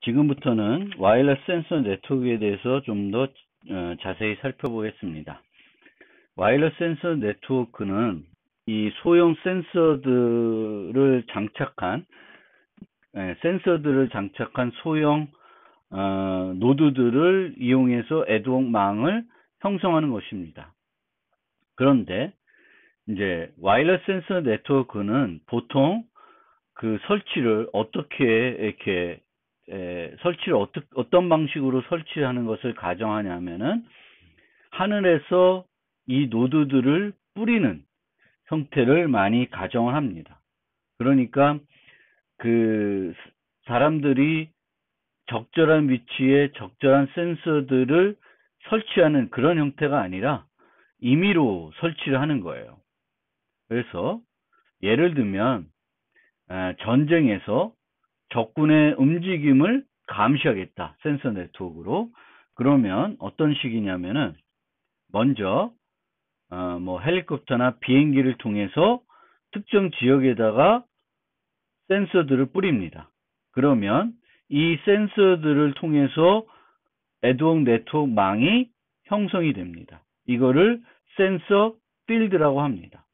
지금부터는 와이어러스 센서 네트워크에 대해서 좀 더 자세히 살펴보겠습니다. 와이어러스 센서 네트워크는 이 소형 센서들을 장착한 소형 노드들을 이용해서 애드옥망을 형성하는 것입니다. 그런데 이제 와이어러스 센서 네트워크는 보통 그 설치를 어떤 방식으로 설치하는 것을 가정하냐면은 하늘에서 이 노드들을 뿌리는 형태를 많이 가정을 합니다. 그러니까 그 사람들이 적절한 위치에 적절한 센서들을 설치하는 그런 형태가 아니라 임의로 설치를 하는 거예요. 그래서 예를 들면 전쟁에서 적군의 움직임을 감시하겠다. 센서 네트워크로. 그러면 어떤 식이냐면은 먼저 헬리콥터나 비행기를 통해서 특정 지역에다가 센서들을 뿌립니다. 그러면 이 센서들을 통해서 애드옥 네트워크망이 형성이 됩니다. 이거를 센서 필드라고 합니다.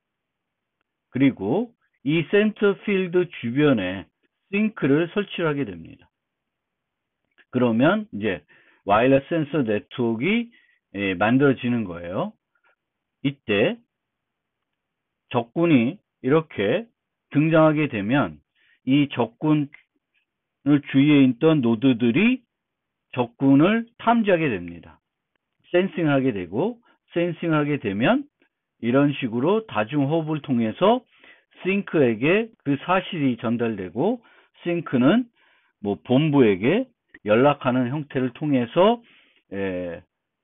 그리고 이 센서 필드 주변에 싱크를 설치하게 됩니다. 그러면 이제 와이어러스 센서 네트워크가 만들어지는 거예요. 이때 적군이 이렇게 등장하게 되면 이 적군을 주위에 있던 노드들이 적군을 탐지하게 됩니다. 센싱하게 되고, 센싱하게 되면 이런 식으로 다중호흡을 통해서 싱크에게 그 사실이 전달되고, 싱크는 본부에게 연락하는 형태를 통해서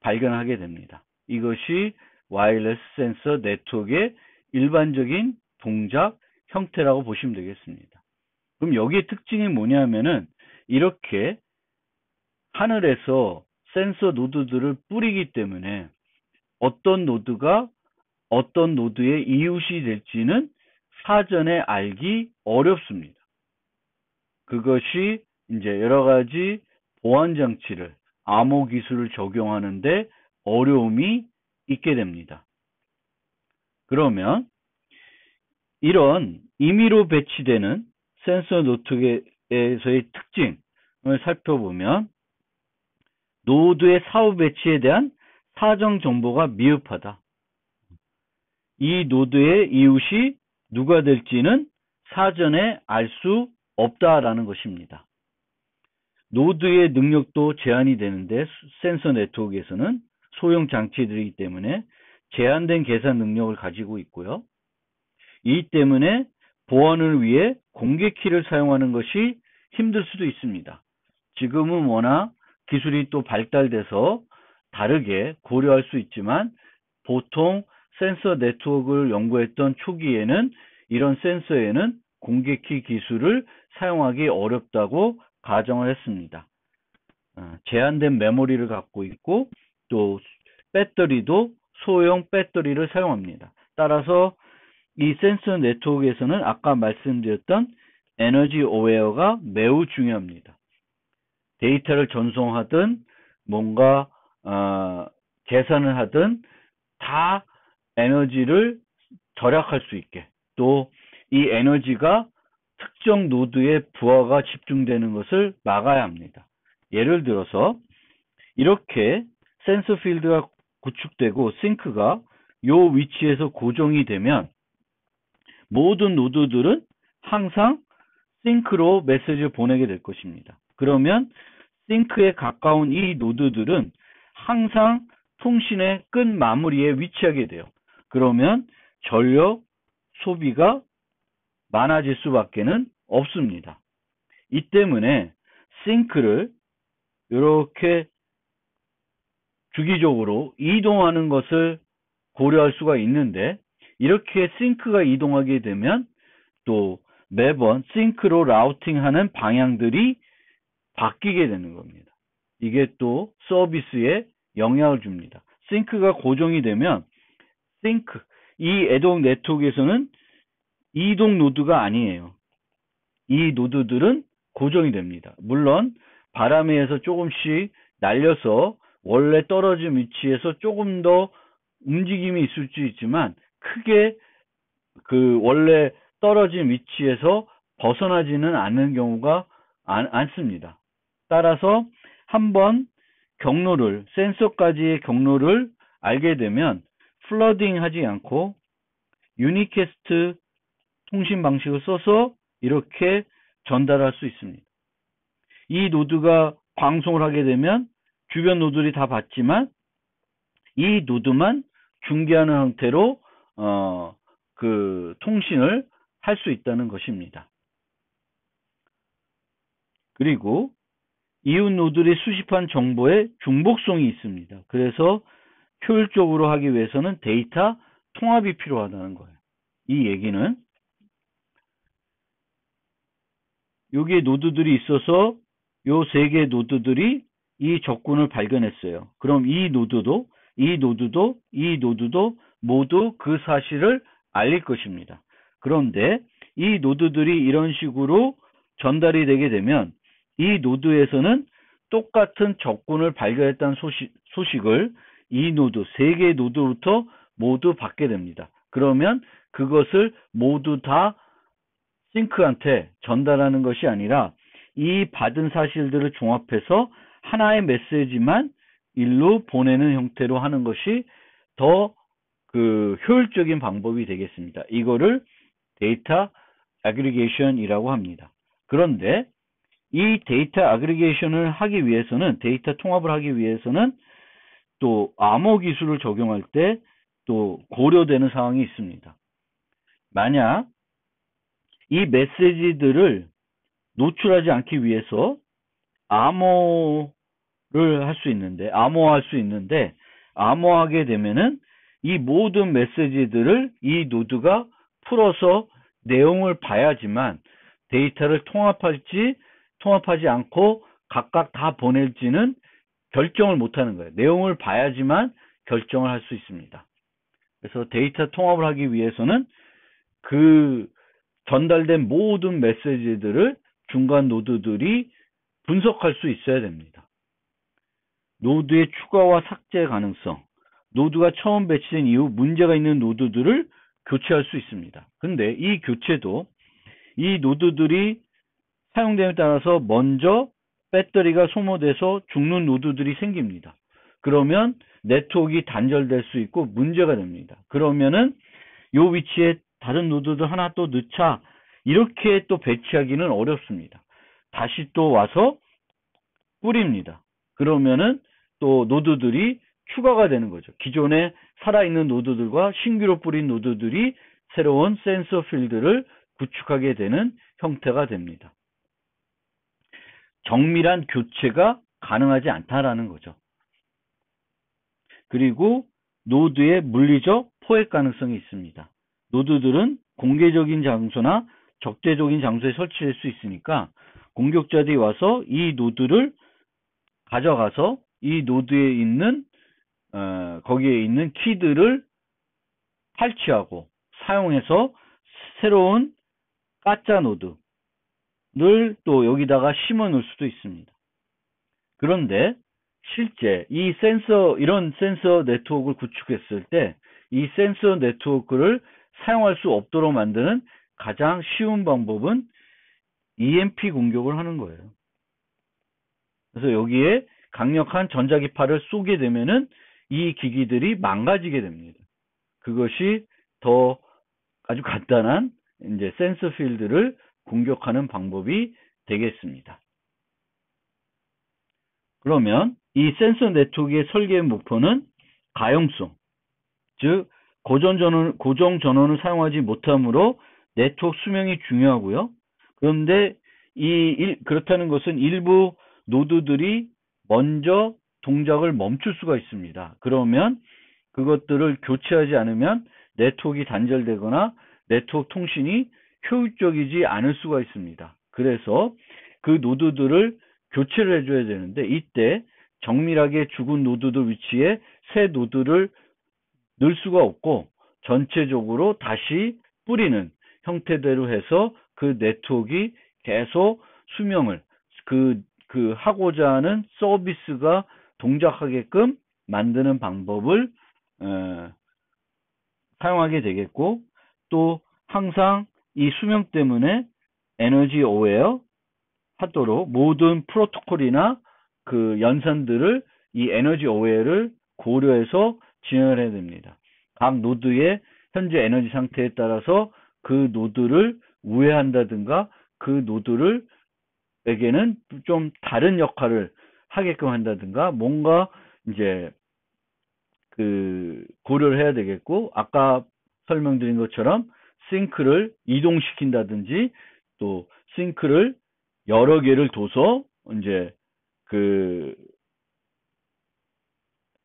발견하게 됩니다. 이것이 와이어러스 센서 네트워크의 일반적인 동작 형태라고 보시면 되겠습니다. 그럼 여기의 특징이 뭐냐면은 이렇게 하늘에서 센서 노드들을 뿌리기 때문에 어떤 노드가 어떤 노드의 이웃이 될지는 사전에 알기 어렵습니다. 그것이 이제 여러 가지 보안 장치를, 암호 기술을 적용하는데 어려움이 있게 됩니다. 그러면 이런 임의로 배치되는 센서 네트워크에서의 특징을 살펴보면 노드의 사후 배치에 대한 사정 정보가 미흡하다. 이 노드의 이웃이 누가 될지는 사전에 알 수 없다라는 것입니다. 노드의 능력도 제한이 되는데 센서 네트워크에서는 소형 장치들이기 때문에 제한된 계산 능력을 가지고 있고요. 이 때문에 보안을 위해 공개키를 사용하는 것이 힘들 수도 있습니다. 지금은 워낙 기술이 또 발달돼서 다르게 고려할 수 있지만 보통 센서 네트워크를 연구했던 초기에는 이런 센서에는 공개키 기술을 사용하기 어렵다고 가정을 했습니다. 제한된 메모리를 갖고 있고 또 배터리도 소형 배터리를 사용합니다. 따라서 이 센서 네트워크에서는 아까 말씀드렸던 에너지 어웨어가 매우 중요합니다. 데이터를 전송하든 뭔가 계산을 하든 다 에너지를 절약할 수 있게, 또 이 에너지가 특정 노드에 부하가 집중되는 것을 막아야 합니다. 예를 들어서 이렇게 센서 필드가 구축되고 싱크가 이 위치에서 고정이 되면 모든 노드들은 항상 싱크로 메시지를 보내게 될 것입니다. 그러면 싱크에 가까운 이 노드들은 항상 통신의 끝 마무리에 위치하게 돼요. 그러면 전력 소비가 많아질 수밖에는 없습니다. 이 때문에 싱크를 이렇게 주기적으로 이동하는 것을 고려할 수가 있는데 이렇게 싱크가 이동하게 되면 또 매번 싱크로 라우팅하는 방향들이 바뀌게 되는 겁니다. 이게 또 서비스에 영향을 줍니다. 싱크가 고정이 되면 이 애드옥 네트워크에서는 이동 노드가 아니에요. 이 노드들은 고정이 됩니다. 물론 바람에 의해서 조금씩 날려서 원래 떨어진 위치에서 조금 더 움직임이 있을 수 있지만 크게 그 원래 떨어진 위치에서 벗어나지는 않는 경우가 않습니다. 따라서 한번 경로를, 센서까지의 경로를 알게 되면 플러딩 하지 않고 유니캐스트 통신 방식을 써서 이렇게 전달할 수 있습니다. 이 노드가 방송을 하게 되면 주변 노드들이 다 받지만 이 노드만 중계하는 형태로 그 통신을 할 수 있다는 것입니다. 그리고 이웃 노드들이 수집한 정보에 중복성이 있습니다. 그래서 효율적으로 하기 위해서는 데이터 통합이 필요하다는 거예요. 이 얘기는 여기에 노드들이 있어서 요 세 개의 노드들이 이 적군을 발견했어요. 그럼 이 노드도 모두 그 사실을 알릴 것입니다. 그런데 이 노드들이 이런 식으로 전달이 되게 되면 이 노드에서는 똑같은 적군을 발견했다는 소식을 이 노드, 세 개의 노드부터 모두 받게 됩니다. 그러면 그것을 모두 다 싱크한테 전달하는 것이 아니라 이 받은 사실들을 종합해서 하나의 메시지만 일로 보내는 형태로 하는 것이 더 그 효율적인 방법이 되겠습니다. 이거를 데이터 아그리게이션이라고 합니다. 그런데 이 데이터 아그리게이션을 하기 위해서는, 데이터 통합을 하기 위해서는 또 암호 기술을 적용할 때 또 고려되는 상황이 있습니다. 만약 이 메시지들을 노출하지 않기 위해서 암호할 수 있는데 암호하게 되면은 이 모든 메시지들을 이 노드가 풀어서 내용을 봐야지만 데이터를 통합하지 않고 각각 다 보낼지는 결정을 못하는 거예요. 내용을 봐야지만 결정을 할 수 있습니다. 그래서 데이터 통합을 하기 위해서는 그 전달된 모든 메시지들을 중간 노드들이 분석할 수 있어야 됩니다. 노드의 추가와 삭제 가능성, 노드가 처음 배치된 이후 문제가 있는 노드들을 교체할 수 있습니다. 근데 이 교체도 이 노드들이 사용됨에 따라서 먼저 배터리가 소모돼서 죽는 노드들이 생깁니다. 그러면 네트워크가 단절될 수 있고 문제가 됩니다. 그러면은 이 위치에 다른 노드들 하나 또 넣자, 이렇게 또 배치하기는 어렵습니다. 다시 또 와서 뿌립니다. 그러면은 또 노드들이 추가가 되는 거죠. 기존에 살아있는 노드들과 신규로 뿌린 노드들이 새로운 센서 필드를 구축하게 되는 형태가 됩니다. 정밀한 교체가 가능하지 않다라는 거죠. 그리고 노드의 물리적 포획 가능성이 있습니다. 노드들은 공개적인 장소나 적대적인 장소에 설치될 수 있으니까 공격자들이 와서 이 노드를 가져가서 이 노드에 있는 거기에 있는 키들을 탈취하고 사용해서 새로운 가짜 노드를 또 여기다가 심어 놓을 수도 있습니다. 그런데 실제 이런 센서 네트워크를 구축했을 때 이 센서 네트워크를 사용할 수 없도록 만드는 가장 쉬운 방법은 EMP 공격을 하는 거예요. 그래서 여기에 강력한 전자기파를 쏘게 되면은 이 기기들이 망가지게 됩니다. 그것이 더 아주 간단한 이제 센서 필드를 공격하는 방법이 되겠습니다. 그러면 이 센서 네트워크의 설계의 목표는 가용성, 즉 고정 전원을 사용하지 못하므로 네트워크 수명이 중요하고요. 그런데 그렇다는 것은 일부 노드들이 먼저 동작을 멈출 수가 있습니다. 그러면 그것들을 교체하지 않으면 네트워크가 단절되거나 네트워크 통신이 효율적이지 않을 수가 있습니다. 그래서 그 노드들을 교체를 해줘야 되는데 이때 정밀하게 죽은 노드들 위치에 새 노드를 넣을 수가 없고 전체적으로 다시 뿌리는 형태대로 해서 그 네트워크가 계속 수명을, 그 그 하고자 하는 서비스가 동작하게끔 만드는 방법을 사용하게 되겠고, 또 항상 이 수명 때문에 에너지 어웨어 하도록 모든 프로토콜이나 그 연산들을 이 에너지 어웨어를 고려해서 진행을 해야 됩니다. 각 노드의 현재 에너지 상태에 따라서 그 노드를 우회한다든가 그 노드에게는 좀 다른 역할을 하게끔 한다든가 뭔가 이제 그 고려를 해야 되겠고, 아까 설명드린 것처럼 싱크를 이동시킨다든지 또 싱크를 여러 개를 둬서 이제 그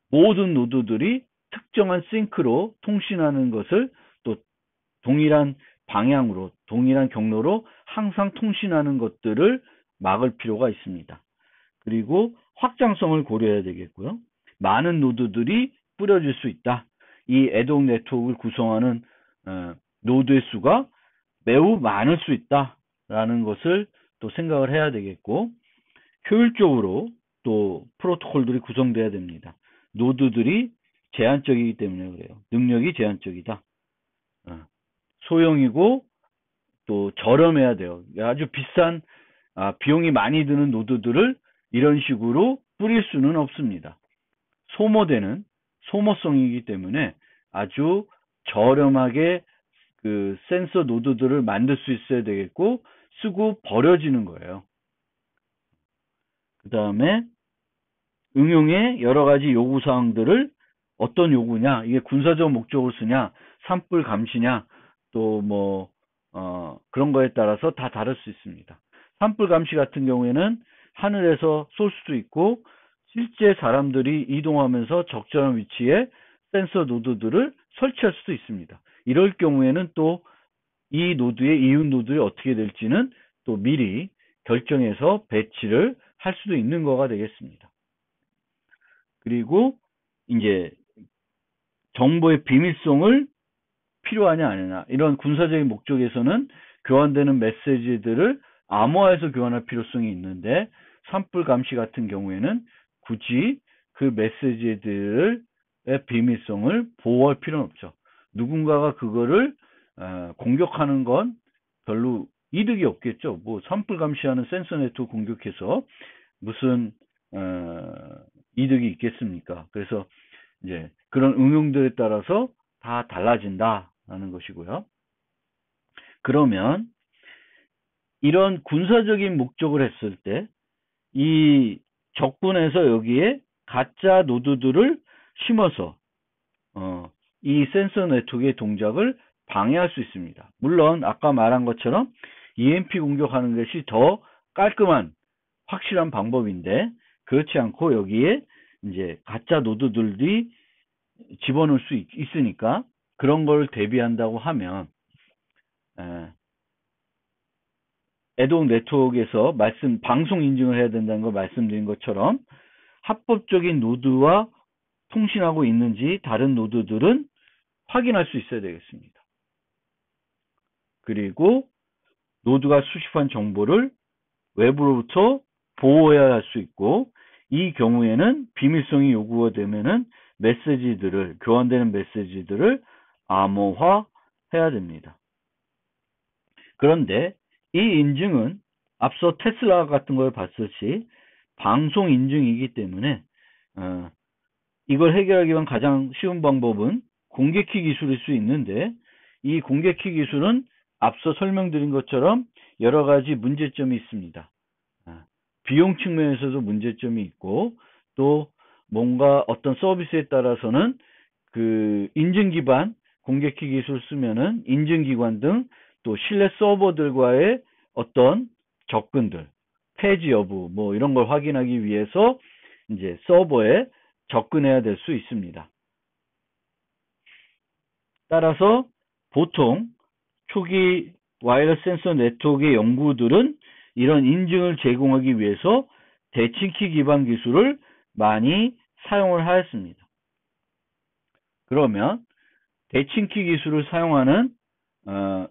모든 노드들이 특정한 싱크로 통신하는 것을 또 동일한 방향으로, 동일한 경로로 항상 통신하는 것들을 막을 필요가 있습니다. 그리고 확장성을 고려해야 되겠고요. 많은 노드들이 뿌려질 수 있다. 이 애드옥 네트워크를 구성하는 노드의 수가 매우 많을 수 있다라는 것을 또 생각을 해야 되겠고, 효율적으로 또 프로토콜들이 구성돼야 됩니다. 노드들이 제한적이기 때문에 그래요. 능력이 제한적이다. 소형이고 또 저렴해야 돼요. 아주 비싼 비용이 많이 드는 노드들을 이런 식으로 뿌릴 수는 없습니다. 소모되는 소모성이기 때문에 아주 저렴하게 그 센서 노드들을 만들 수 있어야 되겠고, 쓰고 버려지는 거예요. 그 다음에 응용의 여러 가지 요구사항들을 어떤 요구냐, 이게 군사적 목적으로 쓰냐, 산불 감시냐, 또 뭐 그런 거에 따라서 다 다를 수 있습니다. 산불 감시 같은 경우에는 하늘에서 쏠 수도 있고, 실제 사람들이 이동하면서 적절한 위치에 센서 노드들을 설치할 수도 있습니다. 이럴 경우에는 또 이 노드의 이웃 노드가 어떻게 될지는 또 미리 결정해서 배치를 할 수도 있는 거가 되겠습니다. 그리고 이제 정보의 비밀성을 필요하냐 아니냐, 이런 군사적인 목적에서는 교환되는 메시지들을 암호화해서 교환할 필요성이 있는데, 산불 감시 같은 경우에는 굳이 그 메시지들의 비밀성을 보호할 필요는 없죠. 누군가가 그거를 공격하는 건 별로 이득이 없겠죠. 뭐 산불 감시하는 센서 네트워크 공격해서 무슨 이득이 있겠습니까? 그래서 이제 그런 응용들에 따라서 다 달라진다라는 것이고요. 그러면 이런 군사적인 목적을 했을 때 이 적군에서 여기에 가짜 노드들을 심어서 이 센서 네트워크의 동작을 방해할 수 있습니다. 물론 아까 말한 것처럼 EMP 공격하는 것이 더 깔끔한 확실한 방법인데, 그렇지 않고 여기에 이제 가짜 노드들이 집어넣을 수 있으니까 그런 걸 대비한다고 하면 애드옥 네트워크에서 방송 인증을 해야 된다는 걸 말씀드린 것처럼 합법적인 노드와 통신하고 있는지 다른 노드들은 확인할 수 있어야 되겠습니다. 그리고 노드가 수집한 정보를 외부로부터 보호해야 할 수 있고, 이 경우에는 비밀성이 요구가 되면은 교환되는 메시지들을 암호화해야 됩니다. 그런데 이 인증은 앞서 테슬라 같은 걸 봤듯이 방송 인증이기 때문에 이걸 해결하기 위한 가장 쉬운 방법은 공개키 기술일 수 있는데, 이 공개키 기술은 앞서 설명드린 것처럼 여러 가지 문제점이 있습니다. 비용 측면에서도 문제점이 있고, 또 뭔가 어떤 서비스에 따라서는 그 인증 기반 공개키 기술 쓰면은 인증기관 등 또 실내 서버들과의 어떤 접근들, 폐지 여부 뭐 이런 걸 확인하기 위해서 이제 서버에 접근해야 될 수 있습니다. 따라서 보통 초기 와이어러스 센서 네트워크의 연구들은 이런 인증을 제공하기 위해서 대칭키 기반 기술을 많이 사용을 하였습니다. 그러면 대칭키 기술을 사용하는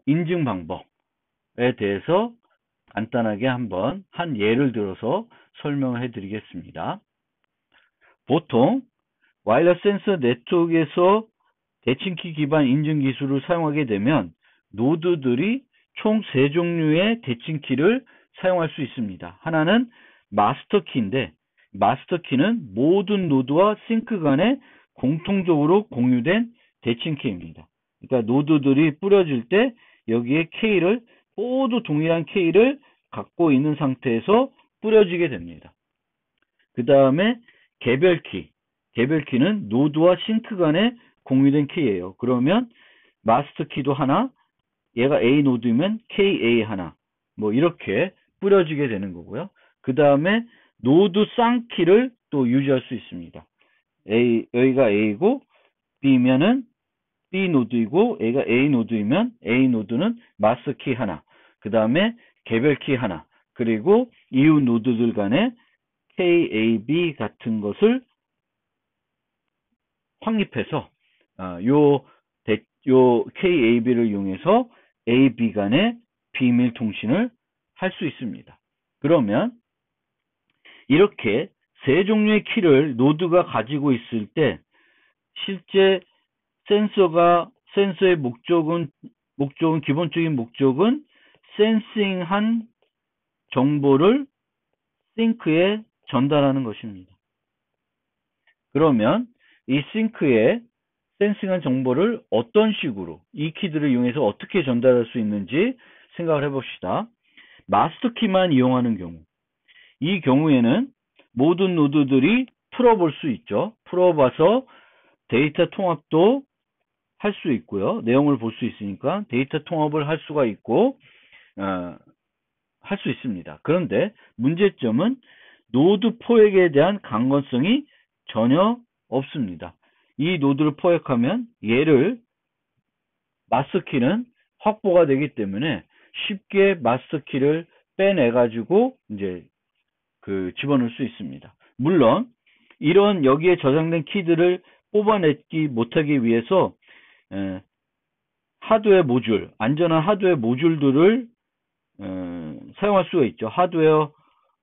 인증 방법에 대해서 간단하게 한번 한 예를 들어서 설명을 해드리겠습니다. 보통 와이어러스 센서 네트워크에서 대칭키 기반 인증 기술을 사용하게 되면 노드들이 총 3종류의 대칭키를 사용할 수 있습니다. 하나는 마스터키인데, 마스터키는 모든 노드와 싱크 간에 공통적으로 공유된 대칭키입니다. 그러니까 노드들이 뿌려질 때 여기에 K를 모두 동일한 K를 갖고 있는 상태에서 뿌려지게 됩니다. 그 다음에 개별키는 노드와 싱크 간에 공유된 키예요. 그러면 마스터 키도 하나, 얘가 A 노드면 KA 하나, 뭐 이렇게 뿌려지게 되는 거고요. 그 다음에 노드 쌍키를 또 유지할 수 있습니다. 여기가 A고 B면은 B 노드이고 A가 A 노드이면 A 노드는 마스터 키 하나, 그 다음에 개별 키 하나, 그리고 이웃 노드들 간에 KAB 같은 것을 확립해서 요 KAB를 이용해서 AB 간의 비밀 통신을 할 수 있습니다. 그러면 이렇게 3종류의 키를 노드가 가지고 있을 때 실제 센서의 기본적인 목적은 센싱한 정보를 싱크에 전달하는 것입니다. 그러면 이 싱크에 센싱한 정보를 어떤 식으로 이 키들을 이용해서 어떻게 전달할 수 있는지 생각을 해봅시다. 마스터 키만 이용하는 경우, 이 경우에는 모든 노드들이 풀어볼 수 있죠. 풀어봐서 데이터 통합도 할 수 있고요. 내용을 볼 수 있으니까 데이터 통합을 할 수가 있고 할 수 있습니다. 그런데 문제점은 노드 포획에 대한 강건성이 전혀 없습니다. 이 노드를 포획하면 얘를 마스터키는 확보가 되기 때문에 쉽게 마스터키를 빼내가지고 이제 집어넣을 수 있습니다. 물론 이런 여기에 저장된 키들을 뽑아내지 못하기 위해서 하드웨어 모듈, 안전한 하드웨어 모듈들을 사용할 수가 있죠. 하드웨어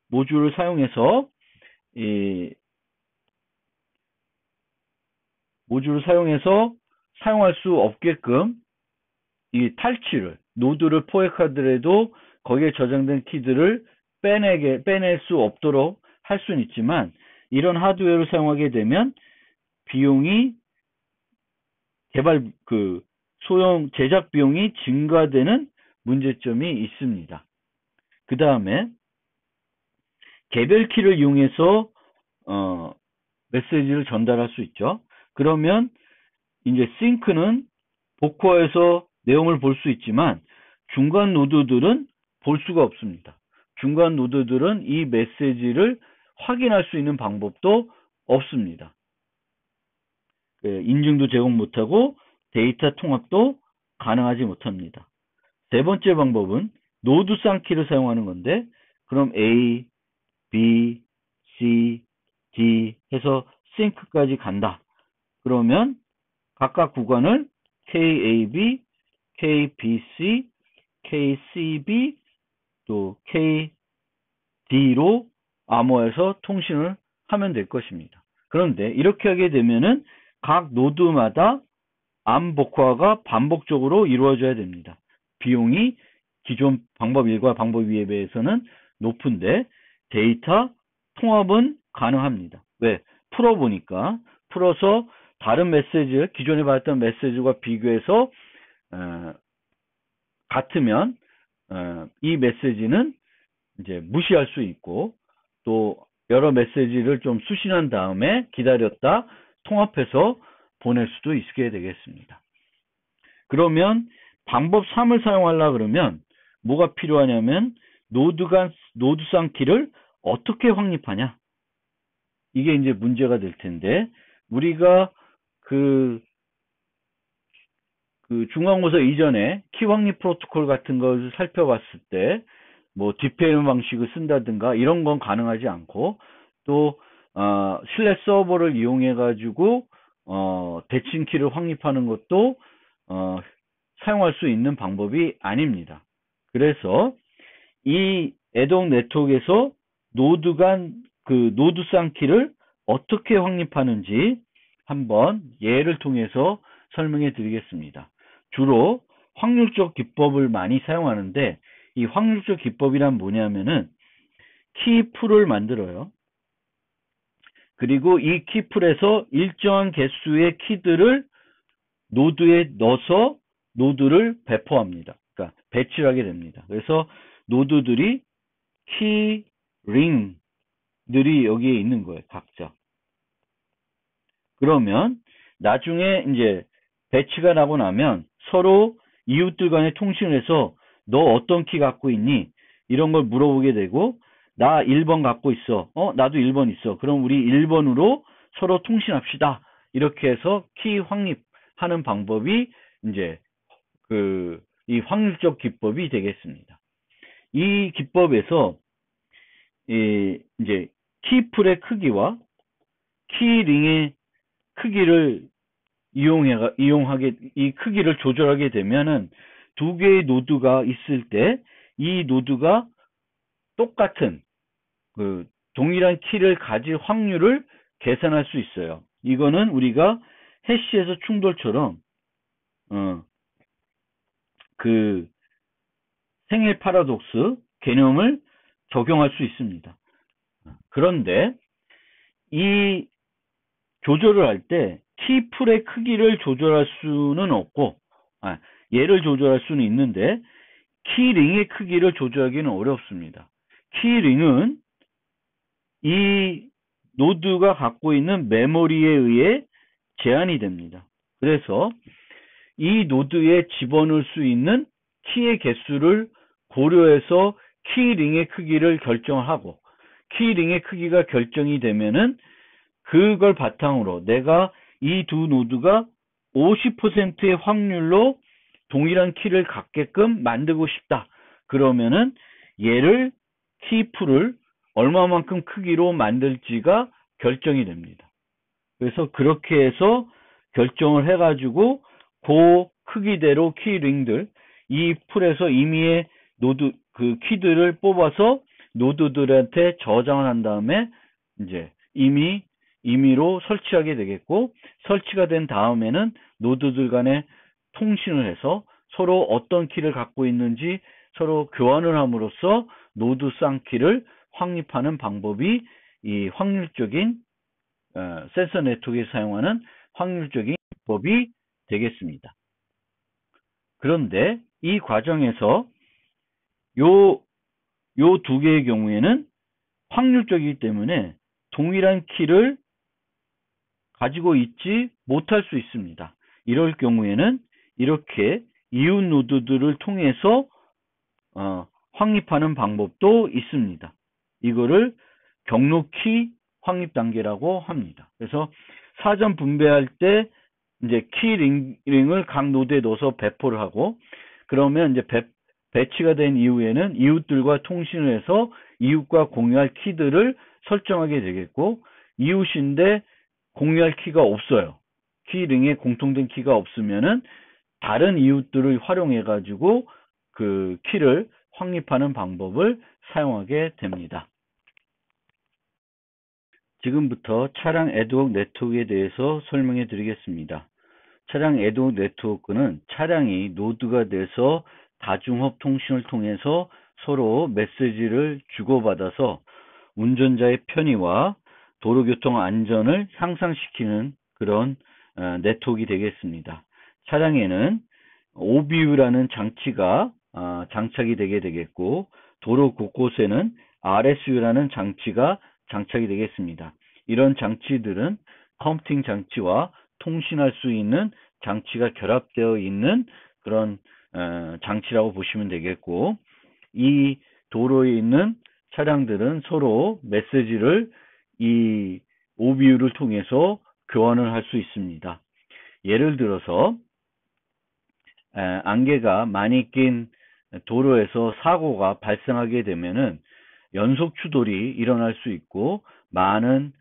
모듈을 사용해서 사용할 수 없게끔 이 탈취를, 노드를 포획하더라도 거기에 저장된 키들을 빼낼 수 없도록 할 수는 있지만, 이런 하드웨어를 사용하게 되면 비용이 제작 비용이 증가되는 문제점이 있습니다. 그 다음에 개별 키를 이용해서 메시지를 전달할 수 있죠. 그러면 이제 싱크는 복호에서 내용을 볼 수 있지만 중간 노드들은 볼 수가 없습니다. 중간 노드들은 이 메시지를 확인할 수 있는 방법도 없습니다. 인증도 제공 못하고 데이터 통합도 가능하지 못합니다. 세 번째 방법은 노드 쌍키를 사용하는 건데, 그럼 A, B, C, D 해서 싱크까지 간다. 그러면 각각 구간을 KAB, KBC, KCB, 또 KD로 암호해서 통신을 하면 될 것입니다. 그런데 이렇게 하게 되면은 각 노드마다 암 복화가 반복적으로 이루어져야 됩니다. 비용이 기존 방법 1과 방법 2에 비해서는 높은데 데이터 통합은 가능합니다. 왜? 풀어서 다른 메시지, 기존에 받았던 메시지와 비교해서 같으면 이 메시지는 이제 무시할 수 있고, 또 여러 메시지를 좀 수신한 다음에 기다렸다 통합해서 보낼 수도 있게 되겠습니다. 그러면 방법 3을 사용하려고 그러면 뭐가 필요하냐면 노드상 키를 어떻게 확립하냐, 이게 이제 문제가 될 텐데, 우리가 중간고사 이전에 키 확립 프로토콜 같은 것을 살펴봤을 때 뭐 DPM 방식을 쓴다든가 이런 건 가능하지 않고, 또 실내 서버를 이용해 가지고 대칭 키를 확립하는 것도 사용할 수 있는 방법이 아닙니다. 그래서 이 애동 네트워크에서 노드 간 그 노드 쌍키를 어떻게 확립하는지 한번 예를 통해서 설명해 드리겠습니다. 주로 확률적 기법을 많이 사용하는데 이 확률적 기법이란 뭐냐면은 키풀을 만들어요. 그리고 이 키풀에서 일정한 개수의 키들을 노드에 넣어서 노드를 배포합니다. 그러니까 배치를 하게 됩니다. 그래서 노드들이 키링들이 여기에 있는 거예요. 각자. 그러면 나중에 이제 배치가 나고 나면 서로 이웃들 간에 통신을 해서 너 어떤 키 갖고 있니? 이런 걸 물어보게 되고 나 1번 갖고 있어. 나도 1번 있어. 그럼 우리 1번으로 서로 통신합시다. 이렇게 해서 키 확립하는 방법이 이제 이 확률적 기법이 되겠습니다. 이 기법에서 이제 키풀의 크기와 키링의 크기를 이용하게 이 크기를 조절하게 되면은 두 개의 노드가 있을 때 이 노드가 똑같은 동일한 키를 가질 확률을 계산할 수 있어요. 이거는 우리가 해시에서 충돌처럼 생일 파라독스 개념을 적용할 수 있습니다. 그런데 이 조절을 할 때 키풀의 크기를 조절할 수는 없고 얘를 조절할 수는 있는데 키링의 크기를 조절하기는 어렵습니다. 키링은 이 노드가 갖고 있는 메모리에 의해 제한이 됩니다. 그래서 이 노드에 집어넣을 수 있는 키의 개수를 고려해서 키링의 크기를 결정하고 키링의 크기가 결정이 되면은 그걸 바탕으로 내가 이 두 노드가 50%의 확률로 동일한 키를 갖게끔 만들고 싶다. 그러면은 얘를 키풀을 얼마만큼 크기로 만들지가 결정이 됩니다. 그래서 그렇게 해서 결정을 해가지고 그 크기대로 키링들 이 풀에서 임의의 노드 키들을 뽑아서 노드들한테 저장을 한 다음에 이제 임의로 설치하게 되겠고 설치가 된 다음에는 노드들 간에 통신을 해서 서로 어떤 키를 갖고 있는지 서로 교환을 함으로써 노드 쌍키를 확립하는 방법이 이 확률적인 센서 네트워크에 사용하는 확률적인 기법이 되겠습니다. 그런데 이 과정에서 요 두 개의 경우에는 확률적이기 때문에 동일한 키를 가지고 있지 못할 수 있습니다. 이럴 경우에는 이렇게 이웃 노드들을 통해서 확립하는 방법도 있습니다. 이거를 경로키 확립 단계라고 합니다. 그래서 사전 분배할 때 이제 키링을 각 노드에 넣어서 배포를 하고 그러면 이제 배치가 된 이후에는 이웃들과 통신을 해서 이웃과 공유할 키들을 설정하게 되겠고 이웃인데 공유할 키가 없어요. 키링에 공통된 키가 없으면은 다른 이웃들을 활용해 가지고 그 키를 확립하는 방법을 사용하게 됩니다. 지금부터 차량 애드혹 네트워크에 대해서 설명해 드리겠습니다. 차량 애드혹 네트워크는 차량이 노드가 돼서 다중헙 통신을 통해서 서로 메시지를 주고받아서 운전자의 편의와 도로교통 안전을 향상시키는 그런 네트워크가 되겠습니다. 차량에는 OBU라는 장치가 장착이 되게 되겠고 도로 곳곳에는 RSU라는 장치가 장착이 되겠습니다. 이런 장치들은 컴퓨팅 장치와 통신할 수 있는 장치가 결합되어 있는 그런 장치라고 보시면 되겠고 이 도로에 있는 차량들은 서로 메시지를 이 OBU를 통해서 교환을 할 수 있습니다. 예를 들어서 안개가 많이 낀 도로에서 사고가 발생하게 되면은 연속 추돌이 일어날 수 있고 많은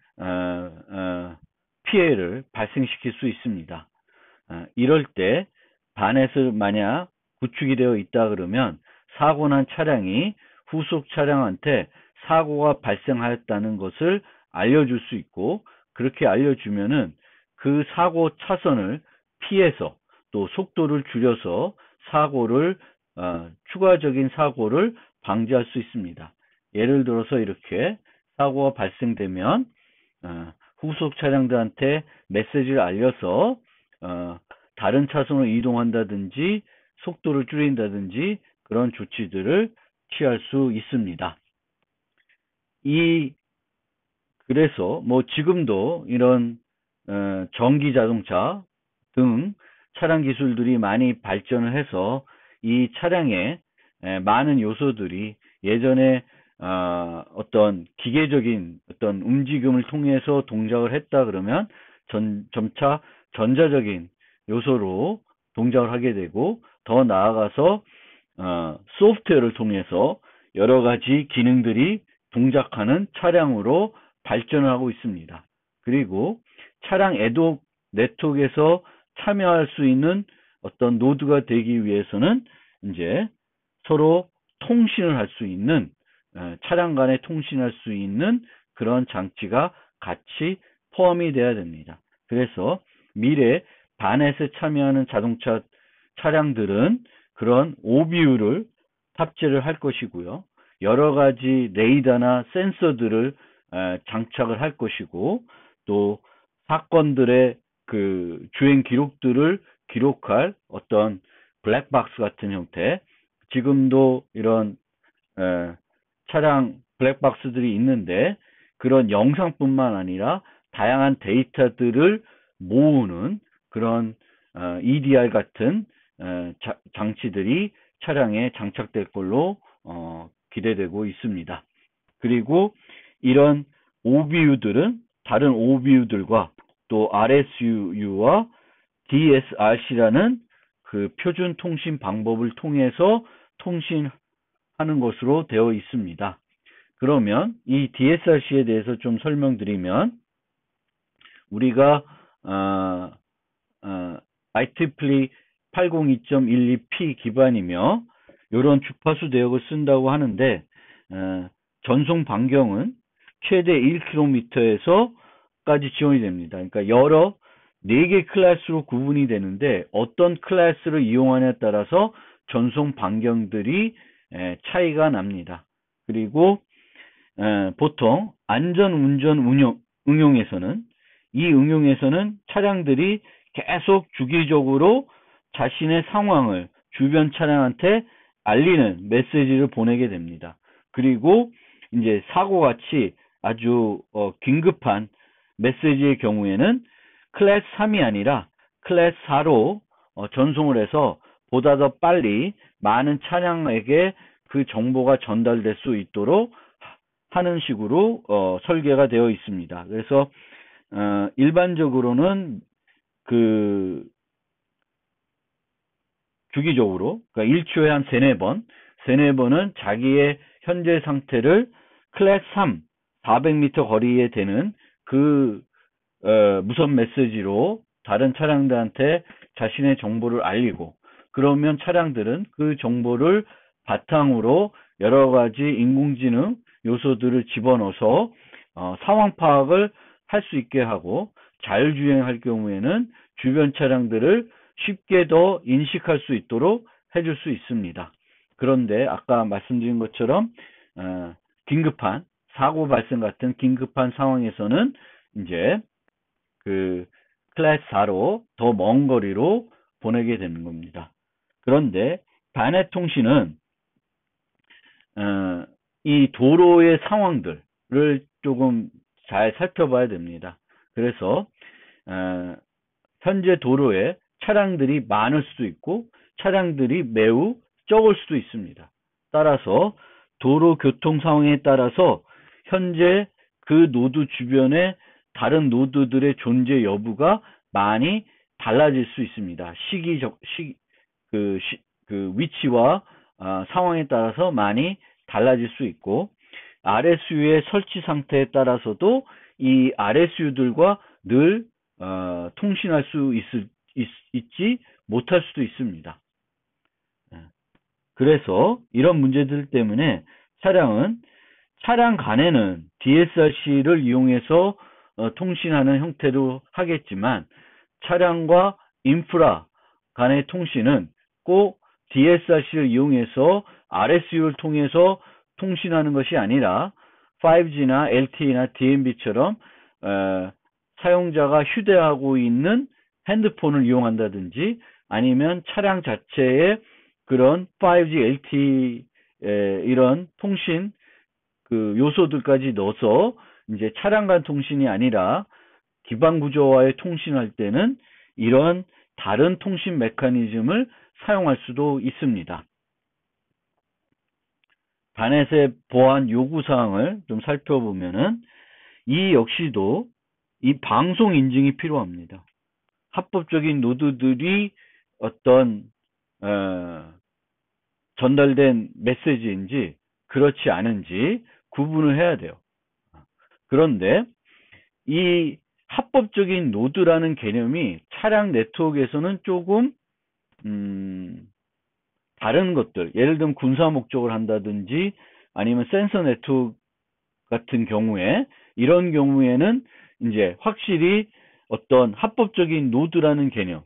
피해를 발생시킬 수 있습니다. 이럴 때 반에서 만약 구축이 되어 있다 그러면 사고 난 차량이 후속 차량한테 사고가 발생하였다는 것을 알려줄 수 있고, 그렇게 알려주면은 그 사고 차선을 피해서 또 속도를 줄여서 추가적인 사고를 방지할 수 있습니다. 예를 들어서 이렇게 사고가 발생되면 후속 차량들한테 메시지를 알려서 다른 차선으로 이동한다든지 속도를 줄인다든지 그런 조치들을 취할 수 있습니다. 그래서 뭐 지금도 이런 전기 자동차 등 차량 기술들이 많이 발전을 해서 이 차량에 많은 요소들이 예전에 어떤 기계적인 어떤 움직임을 통해서 동작을 했다 그러면 점차 전자적인 요소로 동작을 하게 되고, 더 나아가서 소프트웨어를 통해서 여러 가지 기능들이 동작하는 차량으로 발전을 하고 있습니다. 그리고 차량 애독 네트워크에서 참여할 수 있는 어떤 노드가 되기 위해서는 이제 서로 통신을 할 수 있는, 차량 간에 통신할 수 있는 그런 장치가 같이 포함이 돼야 됩니다. 그래서 미래 반넷에 참여하는 자동차 차량들은 그런 OBU를 탑재를 할 것이고요. 여러 가지 레이더나 센서들을 장착을 할 것이고, 또 사건들의 그 주행 기록들을 기록할 어떤 블랙박스 같은 형태, 지금도 이런 차량 블랙박스들이 있는데 그런 영상뿐만 아니라 다양한 데이터들을 모으는 그런 EDR 같은 장치들이 차량에 장착될 걸로 기대되고 있습니다. 그리고 이런 OBU들은 다른 OBU들과 또 RSU와 DSRC라는 그 표준 통신 방법을 통해서 통신하는 것으로 되어 있습니다. 그러면 이 DSRC에 대해서 좀 설명드리면, 우리가 IEEE 802.12p 기반이며 이런 주파수 대역을 쓴다고 하는데, 전송 반경은 최대 1km에서까지 지원이 됩니다. 그러니까 여러 4개 클래스로 구분이 되는데 어떤 클래스를 이용하냐에 따라서 전송 반경들이 차이가 납니다. 그리고 보통 안전운전 응용에서는 차량들이 계속 주기적으로 자신의 상황을 주변 차량한테 알리는 메시지를 보내게 됩니다. 그리고 이제 사고같이 아주 긴급한 메시지의 경우에는 클래스 3이 아니라 클래스 4로 전송을 해서 보다 더 빨리 많은 차량에게 그 정보가 전달될 수 있도록 하는 식으로 설계가 되어 있습니다. 그래서 일반적으로는 그 주기적으로, 그러니까 1초에 한 3-4번은 자기의 현재 상태를 클래스 3 400m 거리에 되는 그 무선 메시지로 다른 차량들한테 자신의 정보를 알리고, 그러면 차량들은 그 정보를 바탕으로 여러 가지 인공지능 요소들을 집어넣어서 상황 파악을 할 수 있게 하고, 자율주행할 경우에는 주변 차량들을 쉽게 더 인식할 수 있도록 해줄 수 있습니다. 그런데 아까 말씀드린 것처럼 긴급한 사고 발생 같은 긴급한 상황에서는 이제 그 클래스 4로 더 먼 거리로 보내게 되는 겁니다. 그런데 반넷 통신은 이 도로의 상황들을 조금 잘 살펴봐야 됩니다. 그래서 현재 도로에 차량들이 많을 수도 있고 차량들이 매우 적을 수도 있습니다. 따라서 도로 교통 상황에 따라서 현재 그 노드 주변에 다른 노드들의 존재 여부가 많이 달라질 수 있습니다. 그 위치와 상황에 따라서 많이 달라질 수 있고, RSU의 설치 상태에 따라서도 이 RSU들과 늘 통신할 수 있지 못할 수도 있습니다. 그래서 이런 문제들 때문에 차량은 차량 간에는 DSRC를 이용해서 통신하는 형태로 하겠지만 차량과 인프라 간의 통신은 꼭 DSRC를 이용해서 RSU를 통해서 통신하는 것이 아니라 5G나 LTE나 DMB처럼 사용자가 휴대하고 있는 핸드폰을 이용한다든지 아니면 차량 자체에 그런 5G, LTE 이런 통신 그 요소들까지 넣어서 이제 차량 간 통신이 아니라 기반 구조와의 통신할 때는 이런 다른 통신 메커니즘을 사용할 수도 있습니다. 반넷의 보안 요구사항을 좀 살펴보면은 이 역시도 이 방송 인증이 필요합니다. 합법적인 노드들이 어떤 전달된 메시지인지 그렇지 않은지 구분을 해야 돼요. 그런데 이 합법적인 노드라는 개념이 차량 네트워크에서는 조금 다른 것들, 예를 들면 군사 목적을 한다든지 아니면 센서 네트워크 같은 경우에 이런 경우에는 이제 확실히 어떤 합법적인 노드라는 개념,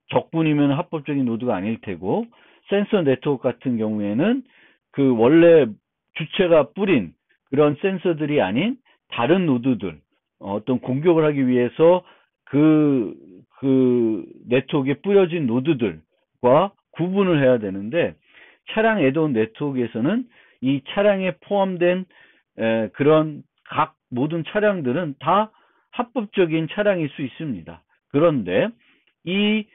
적분이면 합법적인 노드가 아닐 테고 센서 네트워크 같은 경우에는 그 원래 주체가 뿌린 그런 센서들이 아닌 다른 노드들, 어떤 공격을 하기 위해서 그 네트워크에 뿌려진 노드들과 구분을 해야 되는데 차량 애드온 네트워크에서는 이 차량에 포함된 그런 각 모든 차량들은 다 합법적인 차량일 수 있습니다. 그런데 이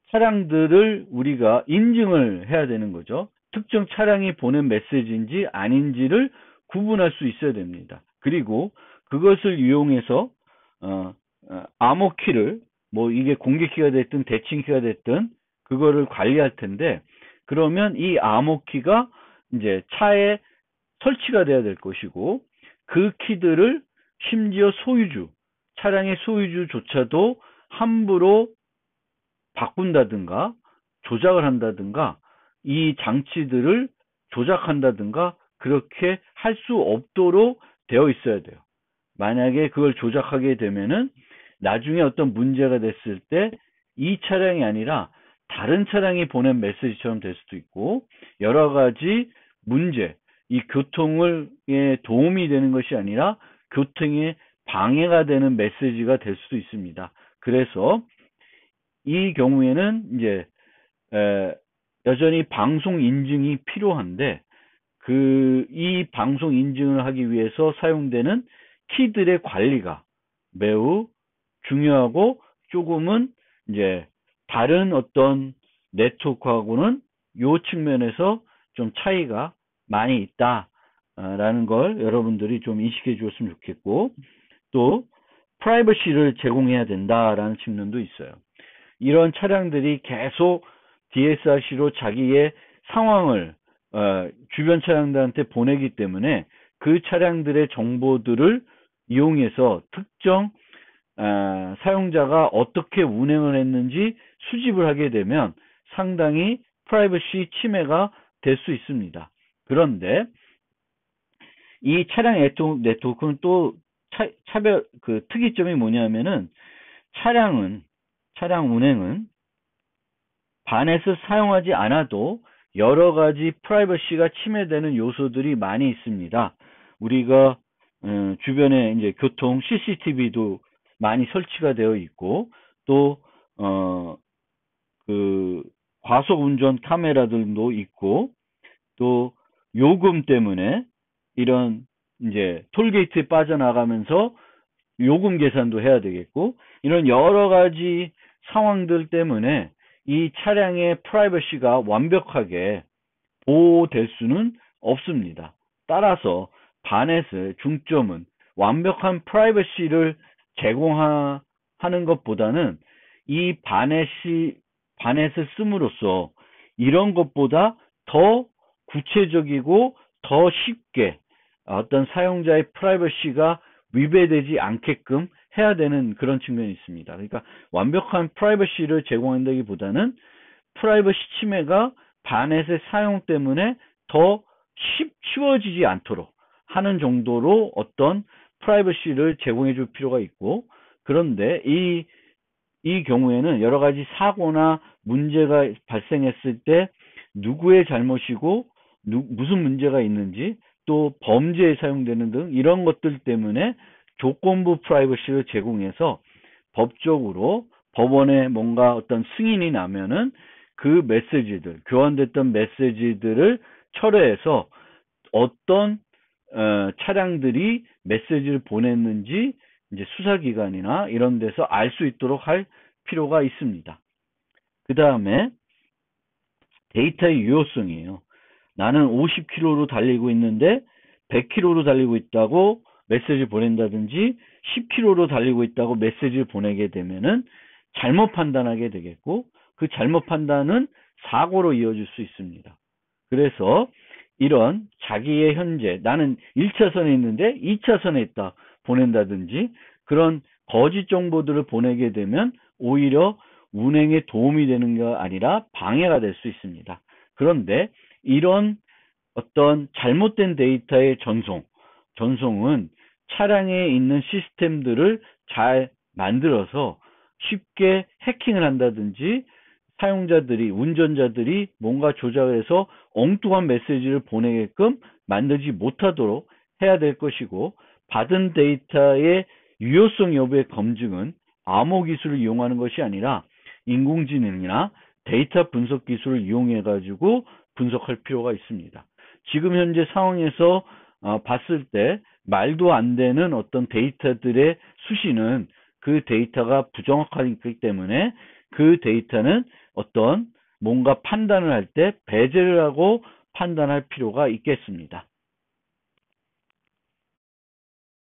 차량들을 우리가 인증을 해야 되는 거죠. 특정 차량이 보낸 메시지인지 아닌지를 구분할 수 있어야 됩니다. 그리고 그것을 이용해서 암호키를 뭐 이게 공개키가 됐든 대칭키가 됐든 그거를 관리할 텐데 그러면 이 암호키가 이제 차에 설치가 돼야 될 것이고 그 키들을 심지어 소유주, 차량의 소유주조차도 함부로 바꾼다든가 조작을 한다든가 이 장치들을 조작한다든가 그렇게 할 수 없도록 되어 있어야 돼요. 만약에 그걸 조작하게 되면은 나중에 어떤 문제가 됐을 때 이 차량이 아니라 다른 차량이 보낸 메시지처럼 될 수도 있고 여러 가지 문제, 이 교통에 도움이 되는 것이 아니라 교통에 방해가 되는 메시지가 될 수도 있습니다. 그래서 이 경우에는 이제 여전히 방송 인증이 필요한데 이 방송 인증을 하기 위해서 사용되는 키들의 관리가 매우 중요하고 조금은 이제 다른 어떤 네트워크하고는 요 측면에서 좀 차이가 많이 있다라는 걸 여러분들이 좀 인식해 주었으면 좋겠고 또 프라이버시를 제공해야 된다라는 측면도 있어요. 이런 차량들이 계속 DSRC로 자기의 상황을 주변 차량들한테 보내기 때문에 그 차량들의 정보들을 이용해서 특정 사용자가 어떻게 운행을 했는지 수집을 하게 되면 상당히 프라이버시 침해가 될 수 있습니다. 그런데 이 차량 네트워크는 또 차별 특이점이 뭐냐면은 차량 운행은 반넷을 사용하지 않아도 여러 가지 프라이버시가 침해되는 요소들이 많이 있습니다. 우리가 주변에 이제 교통 CCTV도 많이 설치가 되어 있고 또 과속 운전 카메라들도 있고 또 요금 때문에 이런 이제 톨게이트에 빠져나가면서 요금 계산도 해야 되겠고 이런 여러 가지 상황들 때문에 이 차량의 프라이버시가 완벽하게 보호될 수는 없습니다. 따라서 반넷의 중점은 완벽한 프라이버시를 제공하는 것보다는 이 반넷을 씀으로써 이런 것보다 더 구체적이고 더 쉽게 어떤 사용자의 프라이버시가 위배되지 않게끔 해야 되는 그런 측면이 있습니다. 그러니까 완벽한 프라이버시를 제공한다기보다는 프라이버시 침해가 반넷의 사용 때문에 더 쉬워지지 않도록 하는 정도로 어떤 프라이버시를 제공해 줄 필요가 있고, 그런데 이 경우에는 여러 가지 사고나 문제가 발생했을 때 누구의 잘못이고 무슨 문제가 있는지, 또 범죄에 사용되는 등 이런 것들 때문에 조건부 프라이버시를 제공해서 법적으로 법원에 뭔가 어떤 승인이 나면은 그 메시지들, 교환됐던 메시지들을 철회해서 어떤 차량들이 메시지를 보냈는지 이제 수사기관이나 이런 데서 알 수 있도록 할 필요가 있습니다. 그 다음에 데이터의 유효성이에요. 나는 50km로 달리고 있는데 100km로 달리고 있다고 메시지를 보낸다든지 10km로 달리고 있다고 메시지를 보내게 되면은 잘못 판단하게 되겠고, 그 잘못 판단은 사고로 이어질 수 있습니다. 그래서 이런 자기의 현재, 나는 1차선에 있는데 2차선에 있다 보낸다든지 그런 거짓 정보들을 보내게 되면 오히려 운행에 도움이 되는 게 아니라 방해가 될 수 있습니다. 그런데 이런 어떤 잘못된 데이터의 전송은 차량에 있는 시스템들을 잘 만들어서 쉽게 해킹을 한다든지 운전자들이 뭔가 조작해서 엉뚱한 메시지를 보내게끔 만들지 못하도록 해야 될 것이고, 받은 데이터의 유효성 여부의 검증은 암호 기술을 이용하는 것이 아니라 인공지능이나 데이터 분석 기술을 이용해 가지고 분석할 필요가 있습니다. 지금 현재 상황에서 봤을 때 말도 안 되는 어떤 데이터들의 수시는 그 데이터가 부정확하기 때문에 그 데이터는 어떤 뭔가 판단을 할 때 배제를 하고 판단할 필요가 있겠습니다.